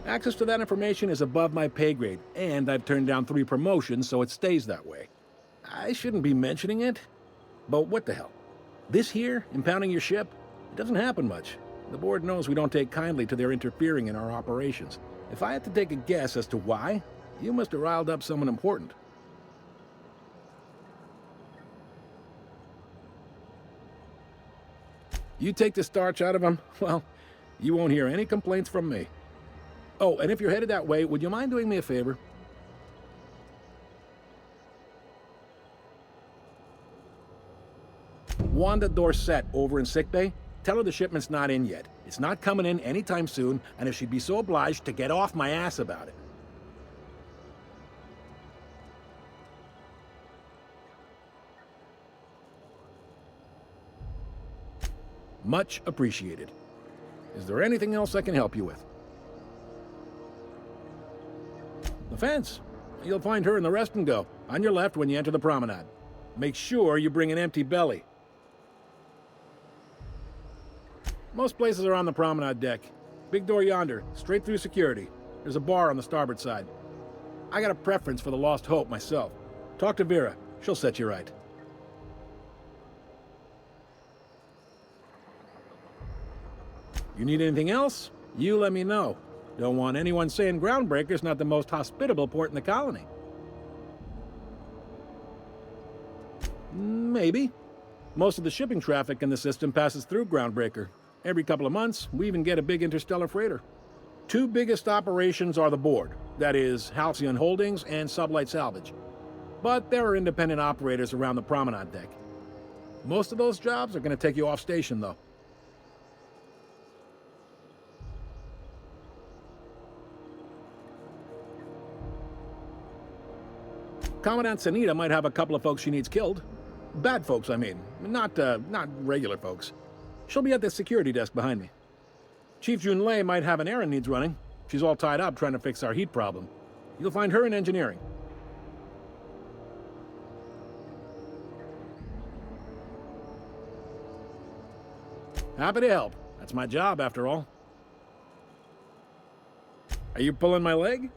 Access to that information is above my pay grade, and I've turned down 3 promotions, so it stays that way. I shouldn't be mentioning it, but what the hell? This here, impounding your ship, it doesn't happen much. The board knows we don't take kindly to their interfering in our operations. If I had to take a guess as to why, you must have riled up someone important. You take the starch out of them, well, you won't hear any complaints from me. Oh, and if you're headed that way, would you mind doing me a favor? Wanda Dorset over in sickbay, tell her the shipment's not in yet. It's not coming in anytime soon, and if she'd be so obliged to get off my ass about it. Much appreciated. Is there anything else I can help you with? The fence. You'll find her in the rest and go, on your left when you enter the promenade. Make sure you bring an empty belly. Most places are on the promenade deck. Big door yonder, straight through security. There's a bar on the starboard side. I got a preference for the Lost Hope myself. Talk to Vera. She'll set you right. You need anything else? You let me know. Don't want anyone saying Groundbreaker's not the most hospitable port in the colony. Maybe. Most of the shipping traffic in the system passes through Groundbreaker. Every couple of months, we even get a big interstellar freighter. 2 biggest operations are the board, that is, Halcyon Holdings and Sublight Salvage. But there are independent operators around the promenade deck. Most of those jobs are going to take you off station, though. Commandant Sanita might have a couple of folks she needs killed. Bad folks, I mean. Not regular folks. She'll be at the security desk behind me. Chief Junlei might have an errand needs running. She's all tied up trying to fix our heat problem. You'll find her in engineering. Happy to help. That's my job, after all. Are you pulling my leg?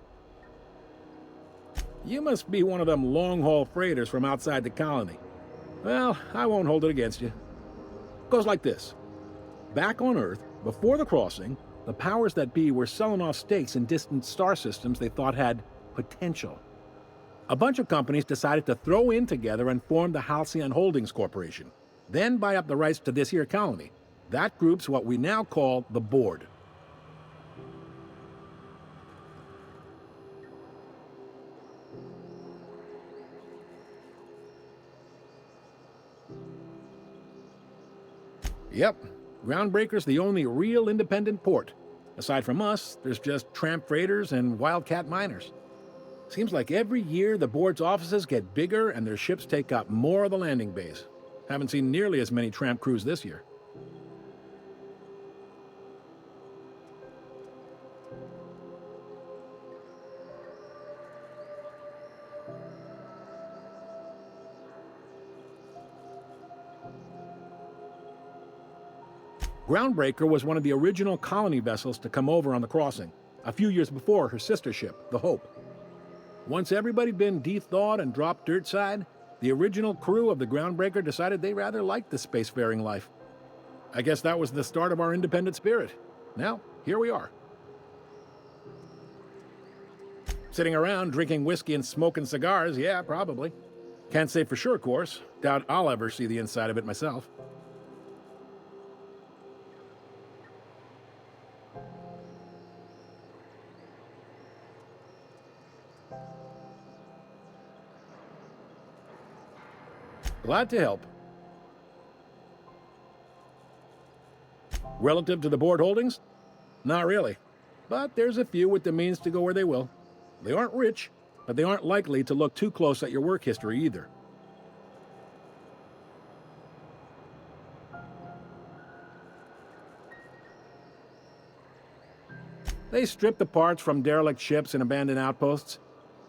You must be one of them long-haul freighters from outside the colony. Well, I won't hold it against you. Goes like this. Back on Earth, before the crossing, the powers that be were selling off stakes in distant star systems they thought had potential. A bunch of companies decided to throw in together and form the Halcyon Holdings Corporation, then buy up the rights to this here colony. That group's what we now call the Board. Yep, Groundbreaker's the only real independent port. Aside from us, there's just tramp freighters and wildcat miners. Seems like every year the board's offices get bigger and their ships take up more of the landing bays. Haven't seen nearly as many tramp crews this year. Groundbreaker was one of the original colony vessels to come over on the crossing, a few years before her sister ship, the Hope. Once everybody'd been de-thawed and dropped dirtside, the original crew of the Groundbreaker decided they rather liked the spacefaring life. I guess that was the start of our independent spirit. Now, here we are. Sitting around drinking whiskey and smoking cigars, yeah, probably. Can't say for sure, of course. Doubt I'll ever see the inside of it myself. Glad to help. Relative to the board holdings? Not really. But there's a few with the means to go where they will. They aren't rich, but they aren't likely to look too close at your work history either. They strip the parts from derelict ships and abandoned outposts.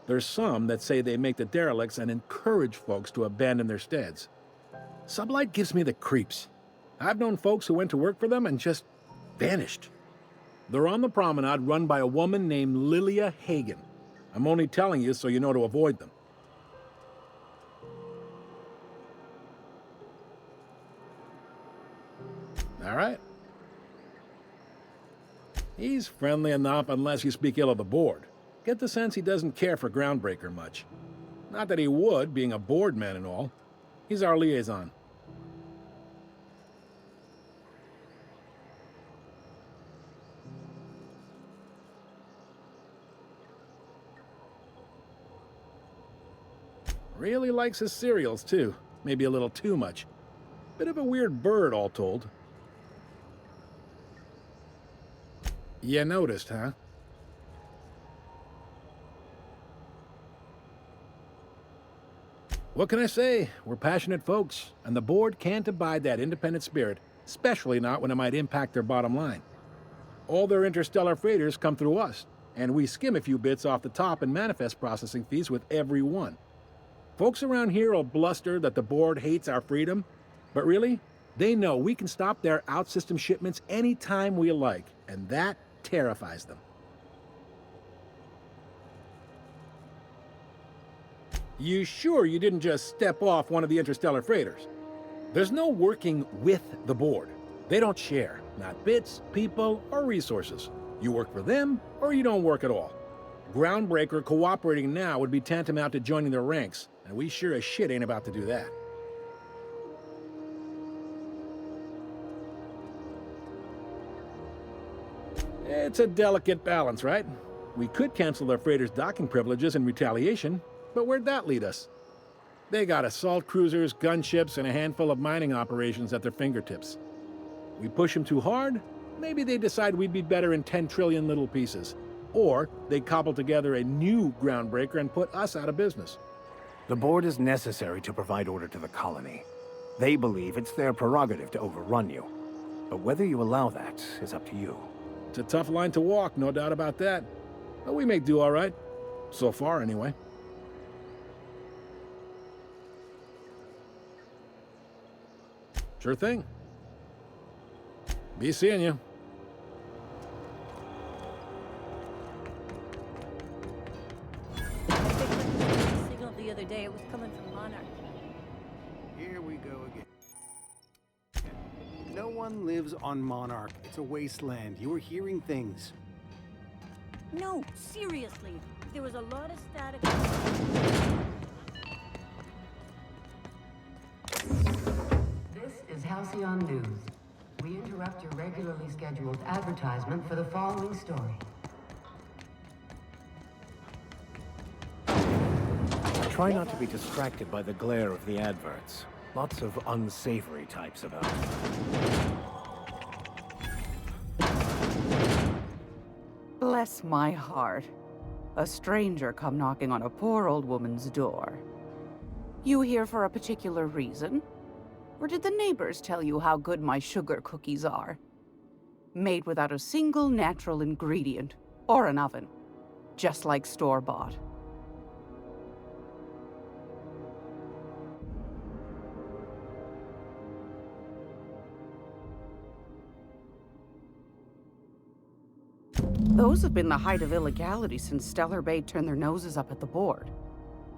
There's some that say they make the derelicts and encourage folks to abandon their steads. Sublight gives me the creeps. I've known folks who went to work for them and just vanished. They're on the promenade run by a woman named Lilia Hagen. I'm only telling you so you know to avoid them. All right. He's friendly enough unless you speak ill of the board. Get the sense he doesn't care for Groundbreaker much. Not that he would, being a board man and all. He's our liaison. Really likes his cereals, too. Maybe a little too much. Bit of a weird bird, all told. You noticed, huh? What can I say? We're passionate folks, and the board can't abide that independent spirit, especially not when it might impact their bottom line. All their interstellar freighters come through us, and we skim a few bits off the top in manifest processing fees with every one. Folks around here will bluster that the board hates our freedom, but really, they know we can stop their out-system shipments anytime we like, and that terrifies them. You sure you didn't just step off one of the interstellar freighters? There's no working with the board. They don't share, not bits, people, or resources. You work for them, or you don't work at all. Groundbreaker cooperating now would be tantamount to joining their ranks, and we sure as shit ain't about to do that. It's a delicate balance, right? We could cancel their freighters' docking privileges in retaliation, but where'd that lead us? They got assault cruisers, gunships, and a handful of mining operations at their fingertips. We push them too hard, maybe they decide we'd be better in 10 trillion little pieces. Or they cobble together a new Groundbreaker and put us out of business. The board is necessary to provide order to the colony. They believe it's their prerogative to overrun you. But whether you allow that is up to you. It's a tough line to walk, no doubt about that. But we make do all right. So far, anyway. Sure thing. Be seeing you. Signal the other day, it was coming from Monarch. Here we go again. No one lives on Monarch. It's a wasteland. You were hearing things. No, seriously. There was a lot of static. This is Halcyon News. We interrupt your regularly scheduled advertisement for the following story. Try not to be distracted by the glare of the adverts. Lots of unsavory types about. Bless my heart. A stranger come knocking on a poor old woman's door. You here for a particular reason? Or did the neighbors tell you how good my sugar cookies are? Made without a single natural ingredient, or an oven. Just like store-bought. Those have been the height of illegality since Stellar Bay turned their noses up at the board.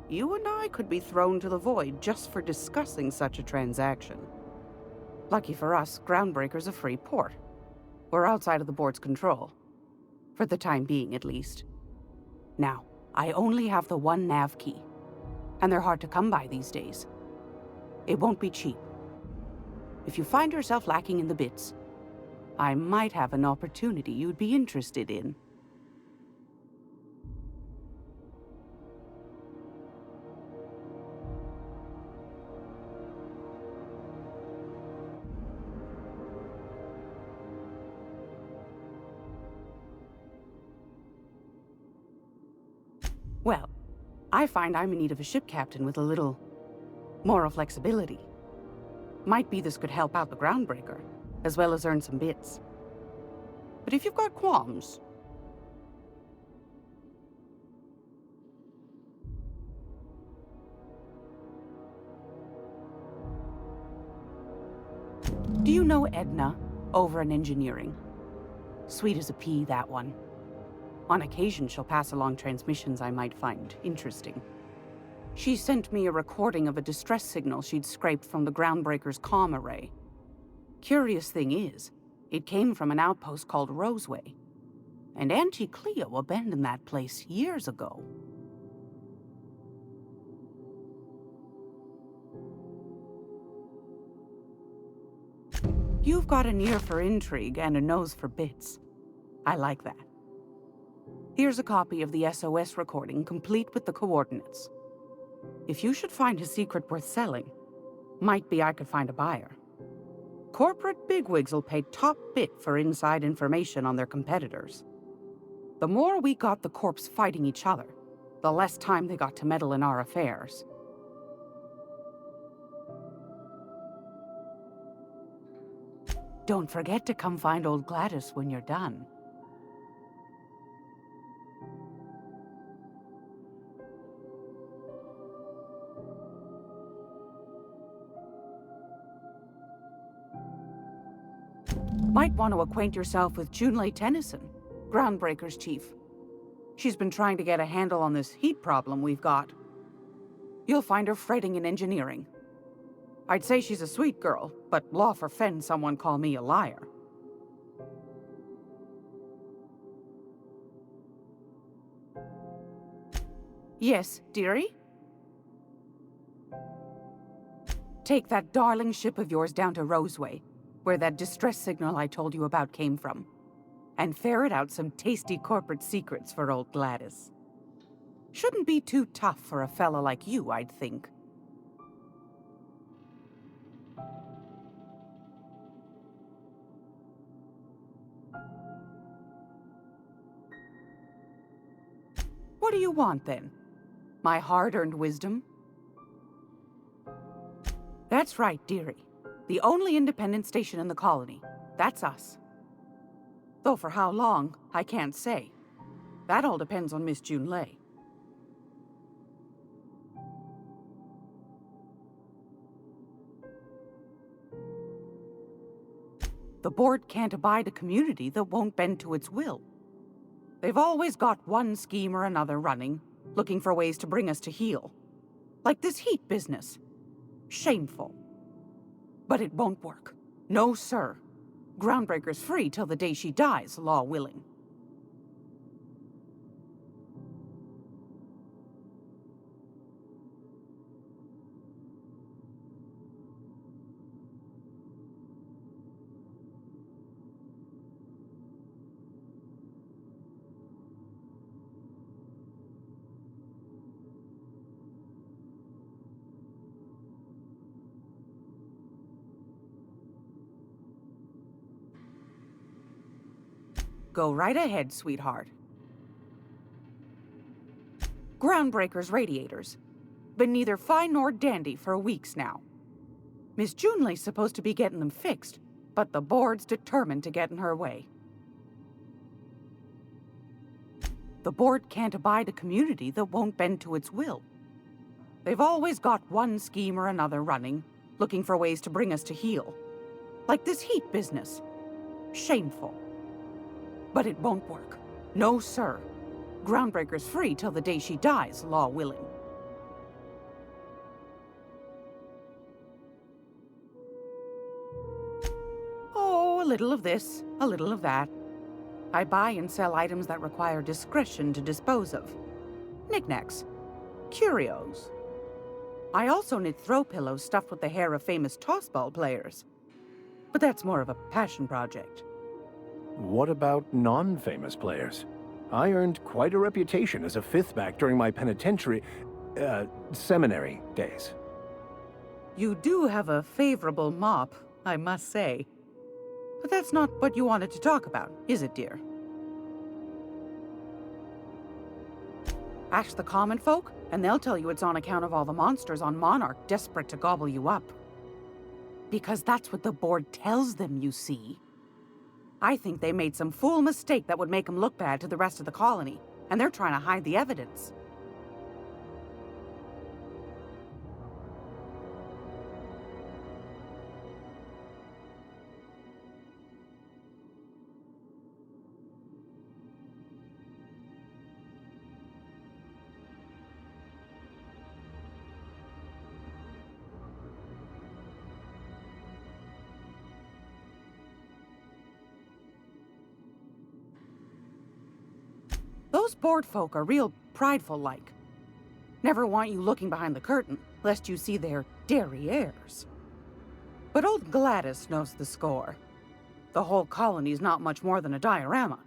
You and I could be thrown to the void just for discussing such a transaction. Lucky for us, Groundbreaker's a free port. We're outside of the board's control. For the time being, at least. Now, I only have the one nav key. And they're hard to come by these days. It won't be cheap. If you find yourself lacking in the bits, I might have an opportunity you'd be interested in. Well, I find I'm in need of a ship captain with a little moral flexibility. Might be this could help out the Groundbreaker, as well as earn some bits. But if you've got qualms... Do you know Edna, over in engineering? Sweet as a pea, that one. On occasion, she'll pass along transmissions I might find interesting. She sent me a recording of a distress signal she'd scraped from the Groundbreaker's comm array. Curious thing is, it came from an outpost called Roseway. And Auntie Cleo abandoned that place years ago. You've got an ear for intrigue and a nose for bits. I like that. Here's a copy of the SOS recording, complete with the coordinates. If you should find a secret worth selling, might be I could find a buyer. Corporate bigwigs will pay top bit for inside information on their competitors. The more we got the corps fighting each other, the less time they got to meddle in our affairs. Don't forget to come find old Gladys when you're done. Might want to acquaint yourself with Junlei Tennyson, Groundbreaker's chief. She's been trying to get a handle on this heat problem we've got. You'll find her fretting in engineering. I'd say she's a sweet girl, but law forfend someone call me a liar. Yes, dearie? Take that darling ship of yours down to Roseway, where that distress signal I told you about came from, and ferret out some tasty corporate secrets for old Gladys. Shouldn't be too tough for a fella like you, I'd think. What do you want, then? My hard-earned wisdom? That's right, dearie. The only independent station in the colony. That's us. Though for how long, I can't say. That all depends on Miss Junlei. The board can't abide a community that won't bend to its will. They've always got one scheme or another running, looking for ways to bring us to heel. Like this heat business. Shameful. But it won't work. No, sir. Groundbreaker's free till the day she dies, law willing. Go right ahead, sweetheart. Groundbreaker's radiators. Been neither fine nor dandy for weeks now. Miss Junlei's supposed to be getting them fixed, but the board's determined to get in her way. The board can't abide a community that won't bend to its will. They've always got one scheme or another running, looking for ways to bring us to heel. Like this heat business. Shameful. But it won't work. No, sir. Groundbreaker's free till the day she dies, law willing. Oh, a little of this, a little of that. I buy and sell items that require discretion to dispose of. Knickknacks. Curios. I also knit throw pillows stuffed with the hair of famous tossball players. But that's more of a passion project. What about non-famous players? I earned quite a reputation as a fifth-back during my seminary days. You do have a favorable mop, I must say. But that's not what you wanted to talk about, is it, dear? Ask the common folk, and they'll tell you it's on account of all the monsters on Monarch desperate to gobble you up. Because that's what the board tells them, you see. I think they made some fool mistake that would make them look bad to the rest of the colony, and they're trying to hide the evidence. Those board folk are real prideful-like. Never want you looking behind the curtain, lest you see their derrieres. But old Gladys knows the score. The whole colony's not much more than a diorama,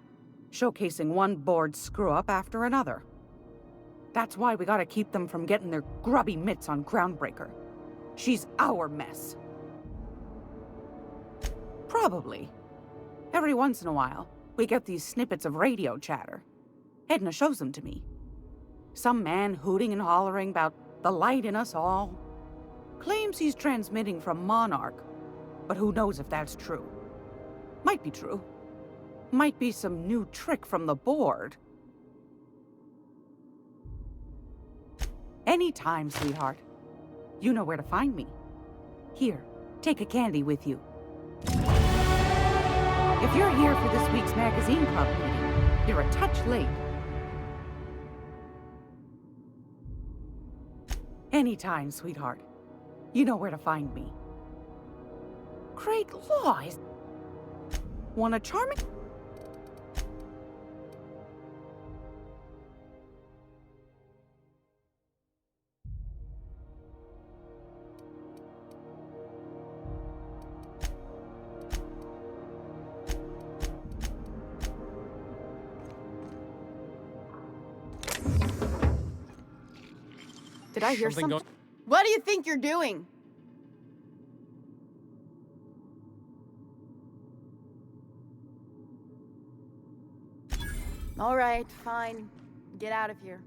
showcasing one board screw-up after another. That's why we gotta keep them from getting their grubby mitts on Groundbreaker. She's our mess. Probably. Every once in a while, we get these snippets of radio chatter. Edna shows them to me. Some man hooting and hollering about the light in us all. Claims he's transmitting from Monarch, but who knows if that's true. Might be true. Might be some new trick from the board. Anytime, sweetheart. You know where to find me. Here, take a candy with you. If you're here for this week's magazine club meeting, you're a touch late. Anytime, sweetheart. You know where to find me. Craig Laws. Want a charming... Did I hear something? What do you think you're doing? All right, fine. Get out of here.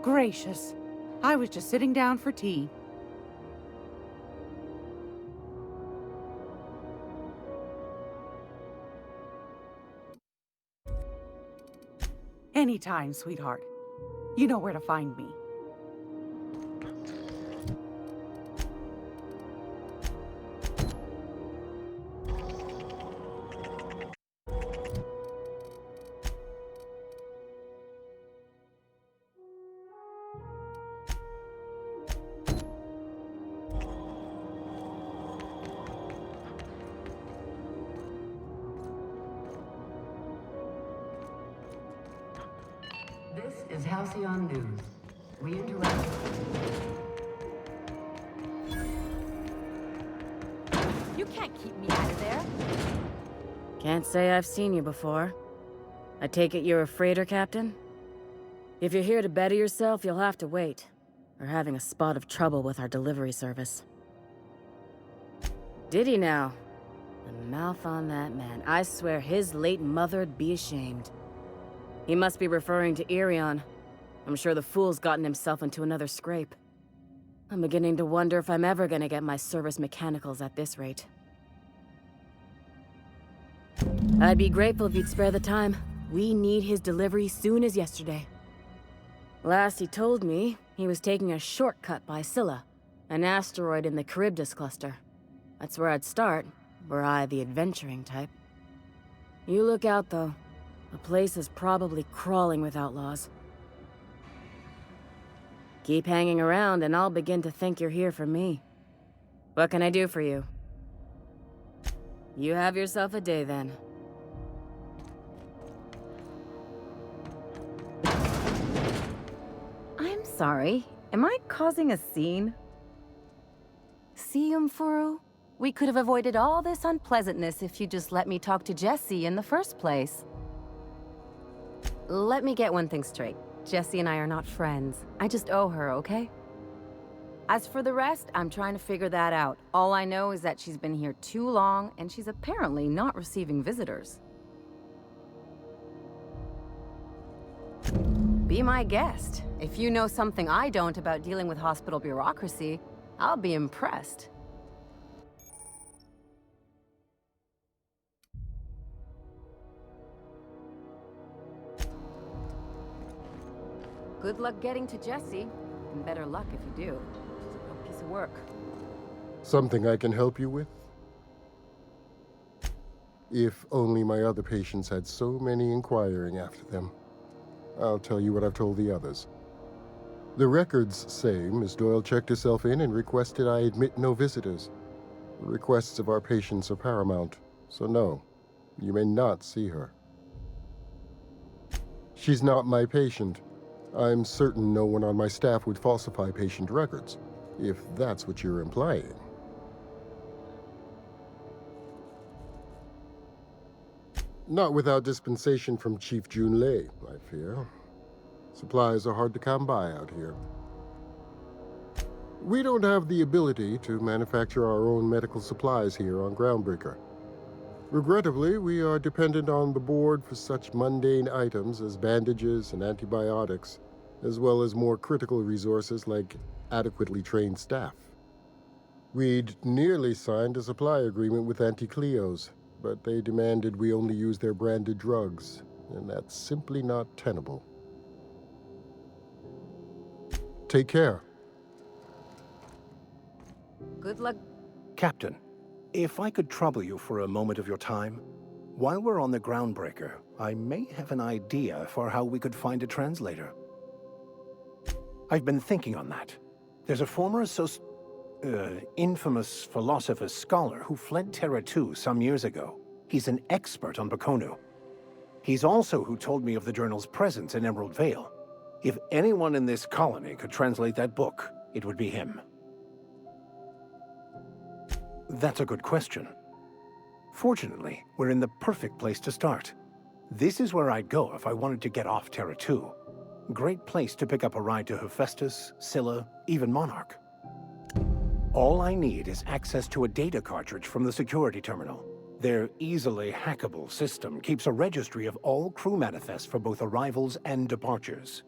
Gracious. I was just sitting down for tea. Anytime, sweetheart. You know where to find me. This is Halcyon News. We interrupt. You can't keep me out of there. Can't say I've seen you before. I take it you're a freighter captain? If you're here to better yourself, you'll have to wait. We're having a spot of trouble with our delivery service. Did he now? The mouth on that man. I swear his late mother'd be ashamed. He must be referring to Irion. I'm sure the fool's gotten himself into another scrape. I'm beginning to wonder if I'm ever gonna get my service mechanicals at this rate. I'd be grateful if you'd spare the time. We need his delivery soon as yesterday. Last he told me, he was taking a shortcut by Scylla, an asteroid in the Charybdis cluster. That's where I'd start, were I the adventuring type. You look out, though. The place is probably crawling with outlaws. Keep hanging around and I'll begin to think you're here for me. What can I do for you? You have yourself a day, then. I'm sorry. Am I causing a scene? See, Umfuru? We could have avoided all this unpleasantness if you just let me talk to Jessie in the first place. Let me get one thing straight. Jessie and I are not friends. I just owe her, okay? As for the rest, I'm trying to figure that out. All I know is that she's been here too long, and she's apparently not receiving visitors. Be my guest. If you know something I don't about dealing with hospital bureaucracy, I'll be impressed. Good luck getting to Jessie, and better luck if you do. It's a real piece of work. Something I can help you with? If only my other patients had so many inquiring after them. I'll tell you what I've told the others. The records say Miss Doyle checked herself in and requested I admit no visitors. The requests of our patients are paramount, so no, you may not see her. She's not my patient. I'm certain no one on my staff would falsify patient records, if that's what you're implying. Not without dispensation from Chief Junlei, I fear. Supplies are hard to come by out here. We don't have the ability to manufacture our own medical supplies here on Groundbreaker. Regrettably, we are dependent on the board for such mundane items as bandages and antibiotics, as well as more critical resources like adequately trained staff. We'd nearly signed a supply agreement with Anti-Cleos, but they demanded we only use their branded drugs, and that's simply not tenable. Take care. Good luck. Captain, if I could trouble you for a moment of your time, while we're on the Groundbreaker, I may have an idea for how we could find a translator. I've been thinking on that. There's a former infamous philosopher scholar who fled Terra 2 some years ago. He's an expert on Bakonu. He's also who told me of the journal's presence in Emerald Vale. If anyone in this colony could translate that book, it would be him. That's a good question. Fortunately, we're in the perfect place to start. This is where I'd go if I wanted to get off Terra 2. Great place to pick up a ride to Hephaestus, Scylla, even Monarch. All I need is access to a data cartridge from the security terminal. Their easily hackable system keeps a registry of all crew manifests for both arrivals and departures.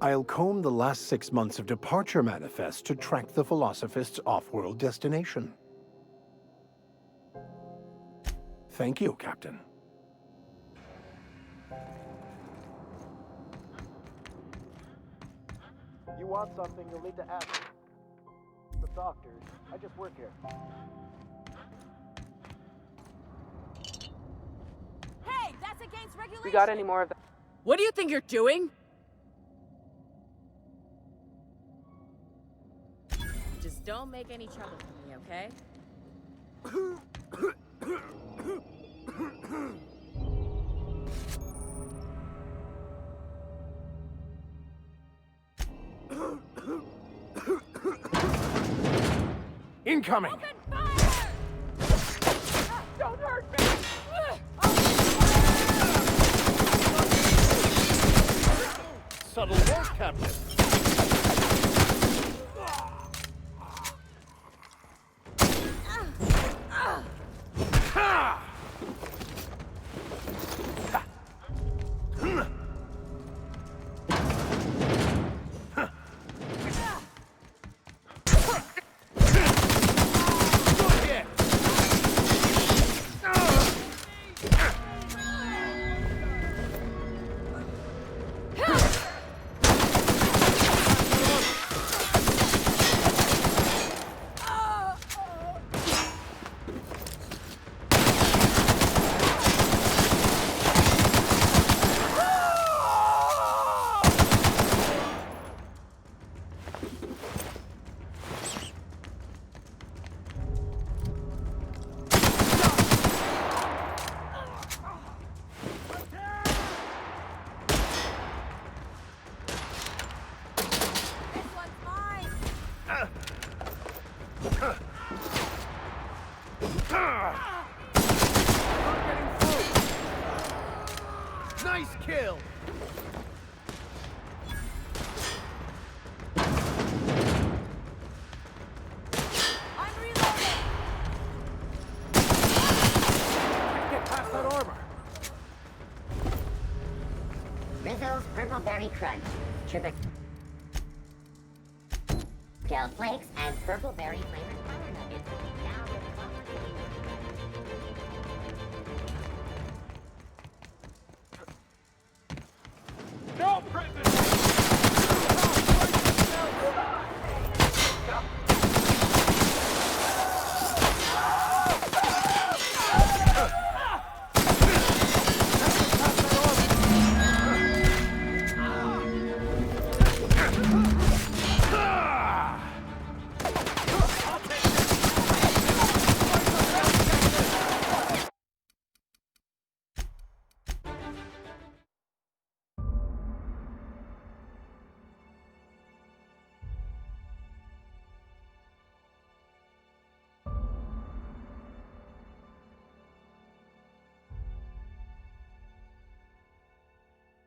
I'll comb the last 6 months of departure manifests to track the Philosophist's off-world destination. Thank you, Captain. You want something, you'll need to ask the doctors. I just work here. Hey, that's against regulation. We got any more of that? What do you think you're doing? Just don't make any trouble for me, okay? Incoming! Open fire! Don't hurt me! Subtle work, Captain. Nice kill! I'm reloading! Get past that armor! Rizzo's Purple Berry Crunch. Triple flakes and purple berry flavored